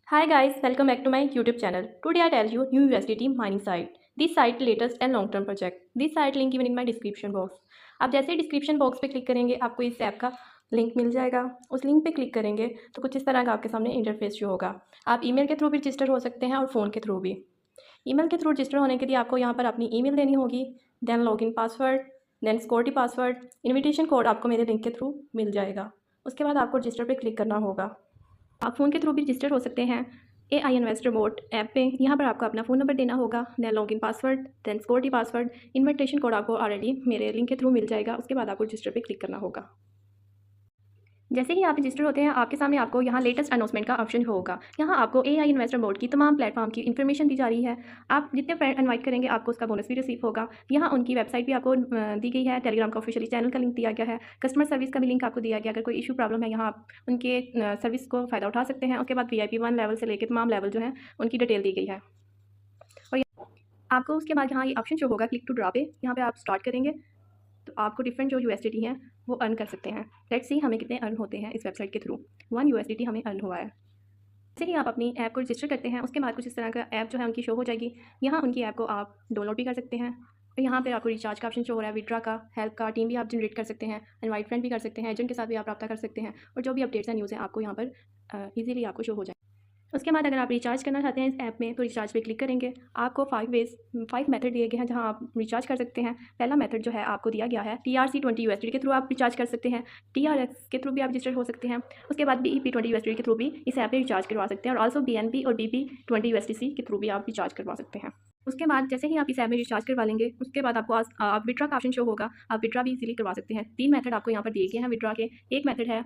Hi guys, welcome back to my YouTube channel. Today I tell you new USDT mining site. This site latest and long term project. This site link given in my description box. आप जैसे description box पे click करेंगे आपको इस app का link मिल जाएगा। उस link पे क्लिक करेंगे तो कुछ इस तरह का आपके सामने इंटरफेस शो होगा। आप ईमेल के थ्रू भी रजिस्टर हो सकते हैं और फ़ोन के थ्रू भी। ईमेल के थ्रू रजिस्टर होने के लिए आपको यहाँ पर अपनी ईमेल देनी होगी, then login password, then security password, invitation code आपको मेरे लिंक के थ्रू मिल जाएगा। उसके बाद आपको रजिस्टर पे क्लिक करना होगा। आप फ़ोन के थ्रू भी रजिस्टर हो सकते हैं AI इन्वेस्ट रिमोट ऐप पे। यहाँ पर आपको अपना फ़ोन नंबर देना होगा, then login password, then security password, invitation code आपको ऑलरेडी मेरे लिंक के थ्रू मिल जाएगा। उसके बाद आपको रजिस्टर पे क्लिक करना होगा। जैसे ही आप रजिस्टर होते हैं आपके सामने आपको यहाँ लेटेस्ट अनाउंसमेंट का ऑप्शन होगा। यहाँ आपको AI इन्वेस्टर मोड की तमाम प्लेटफॉर्म की इन्फॉर्मेशन दी जा रही है। आप जितने फ्रेंड इनवाइट करेंगे आपको उसका बोनस भी रिसीव होगा। यहाँ उनकी वेबसाइट भी आपको दी गई है, टेलीग्राम का ऑफिशियली चैनल का लिंक दिया गया है, कस्टमर सर्विस का भी लिंक आपको दिया गया। अगर कोई इशू प्रॉब्लम है यहाँ आप उनके सर्विस को फ़ायदा उठा सकते हैं। उसके बाद VIP 1 लेवल से लेकर तमाम लेवल जो है उनकी डिटेल दी गई है। और आपको उसके बाद यहाँ ये ऑप्शन जो होगा क्लिक टू ड्रॉ पे, यहाँ पे आप स्टार्ट करेंगे तो आपको डिफरेंट जो USDT हैं वो अर्न कर सकते हैं। लेट्स सी हमें कितने अर्न होते हैं इस वेबसाइट के थ्रू। 1 USDT हमें अर्न हुआ है। जैसे ही आप अपनी ऐप को रजिस्टर करते हैं उसके बाद कुछ इस तरह का ऐप जो है उनकी शो हो जाएगी। यहाँ उनकी ऐप को आप डाउनलोड भी कर सकते हैं और यहाँ पे आपको रिचार्ज का ऑप्शन शो हो रहा है, विड्रा का, हेल्प का, टीम भी आप जनरेट कर सकते हैं, इनवाइट फ्रेंड भी कर सकते हैं, एजेंट के साथ भी आप रब्ता कर सकते हैं और जो भी अपडेट्स हैं न्यूज़ हैं आपको यहाँ पर ईजिली आपको शो हो जाए। उसके बाद अगर आप रिचार्ज करना चाहते हैं इस ऐप में तो रिचार्ज पे क्लिक करेंगे। आपको 5 मेथड दिए गए हैं जहां आप रिचार्ज कर सकते हैं। पहला मेथड जो है आपको दिया गया है TRC20 USDT के थ्रू आप रिचार्ज कर सकते हैं। TRX के थ्रू भी आप रजिस्टर हो सकते हैं। उसके बाद BEP20 USDT के थ्रू भी इस ऐप पे रिचार्ज करवा सकते हैं और ऑल्सो BNB और BP20 USDC के थ्रू भी आप रिचार्ज करवा सकते हैं। उसके बाद जैसे ही आप इस ऐप में रिचार्ज करवा लेंगे उसके बाद आपको आप विड्रा का ऑप्शन शो होगा। आप विड्रा भी इजीली करवा सकते हैं। 3 मेथड आपको यहाँ पर दिए गए हैं विड्रा के। एक मेथड है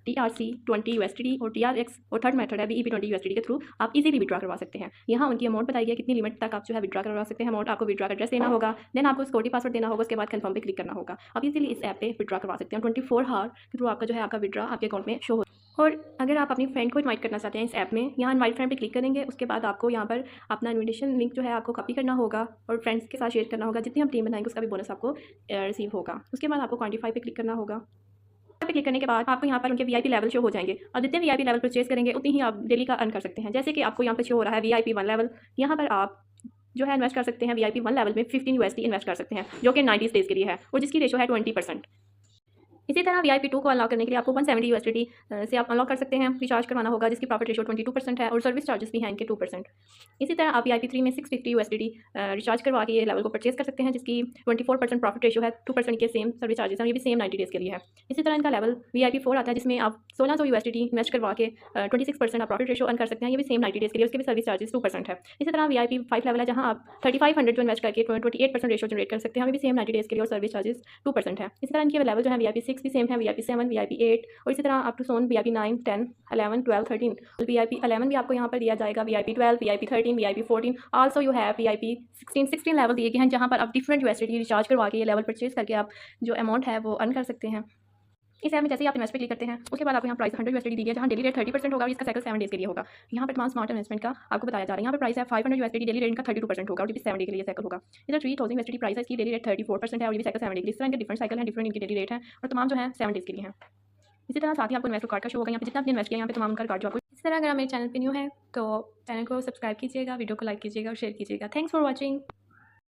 TRC20 USDT और TRX और थर्ड मेथड है BEP20 USDT के थ्रू आप इजीली विड्रा करवा सकते हैं। यहाँ उनकी अमाउंट बताई है कितनी लिमिट तक आप जो है विड्रा करवा सकते हैं। अमाउंट आपको विड्रा का एड्रेस देना होगा, देन आपको सिक्योरिटी पासवर्ड देना होगा, उसके बाद कंफर्म पे क्लिक करना होगा। आप इजीली इस ऐप पे विड्रा करवा सकते हैं। 24 आवर के थ्रू आपका जो है आपका विड्रा आपके अकाउंट में शो हो। और अगर आप अपनी फ्रेंड को इनवाइट करना चाहते हैं इस ऐप में, यहाँ इनवाइट फ्रेंड पे क्लिक करेंगे। उसके बाद आपको यहाँ पर अपना इन्विटेशन लिंक जो है आपको कॉपी करना होगा और फ्रेंड्स के साथ शेयर करना होगा। जितनी हम टीम बनाएंगे उसका भी बोनस आपको रिसीव होगा। उसके बाद आपको क्वान्टिफाई पे क्लिक करना होगा। पे क्लिक करने के बाद आपको यहाँ पर उनके VIP लेवल शो हो जाएंगे और जितने VIP लेवल परचेज करेंगे उतनी ही आप डेली का अर्न कर सकते हैं। जैसे कि आपको यहाँ पर शो हो रहा है VIP 1 लेवल, यहाँ पर आप जो है इन्वेस्ट कर सकते हैं VIP 1 लेवल में 15 USD इन्वेस्ट कर सकते हैं जो कि 90 डेज के लिए है और जिसकी रेशो है 20%। इसी तरह VIP 2 को अनलॉक करने के लिए आपको 170 USDT से आप अनलॉक कर सकते हैं। रिचार्ज करवाना होगा जिसकी प्रॉफिट रेशो 22% है और सर्विस चार्जेस भी हैं इनके 2%। इसी तरह आप VIP 3 में 650 USDT रिचार्ज करवा के ये लेवल को परचेज कर सकते हैं जिसकी 24% प्रॉफिट रेशो है, 2% के सेम सर्विस चार्जेस हैं, ये भी सेम 90 डेज़ के लिए है। इसी तरह इनका लेवल VIP 4 आता है जिसमें आप 1600 USDT इन्वेस्ट करवा के 26% आप प्रॉफिट रेशो अर्न कर सकते हैं, ये भी सेम 90 डेज़ के लिए, उसके भी सर्विस चार्जेस 2% है। इसी तरह VIP 5 लेवल है जहाँ आप 3500 जो इन्वेस्ट करके 28% रेशो जनरेट कर सकते हैं, ये भी सेम 90 डेज़ के लिए और सर्विस चार्जेस 2% है। इसी तरह इनके लेवल जो है VIP 6 भी सेम है, VIP 7, VIP 8 और इसी तरह up to Son VIP 9, 10, 11, 12, 13। VIP 11 भी आपको यहाँ पर दिया जाएगा, VIP 12, VIP 13, VIP 14, also you have VIP 16 level दिए गए हैं जहाँ पर आप डिफरेंट USDT रिचार्ज करवा के ये लेवल परचेज करके आप जो अमाउंट है वो अर्न कर सकते हैं। इस ऐप में जैसे ही आप इन्वेस्ट पे क्लिक करते हैं उसके बाद आपको यहाँ प्राइस 100 USDT दी है जहाँ डेली रेट 30% होगा और इसका साइकिल 7 डेज के लिए होगा। यहाँ पर तमाम स्मार्ट इन्वेस्टमेंट का आपको बताया जा रहा है। यहाँ पर प्राइस है 500 USDT, डेली रेट इनका 32% होगा और ये भी 7 डे के लिए साइकिल होगा। इधर 3000 USDT प्राइस है, इसकी डेली रेट 34% है और ये भी साइकिल 7 डे के लिए। इस तरह इनके डिफरेंट साइकिल हैं, डिफरेंट इनकी डेली रेट है और तमाम जो है 7 डेज के लिए हैं। इसी तरह साथ ही आपको इन्वेस्टर कार्ड का शो होगा। यहाँ पे जितना आपने इन्वेस्ट किया यहाँ पे तमाम का कार्ड जो आपको। इस तरह अगर आप मेरे चैनल पे न्यू है तो चैनल को सब्सक्राइब कीजिएगा, वीडियो को लाइक कीजिएगा और शेयर कीजिएगा। Thanks for watching.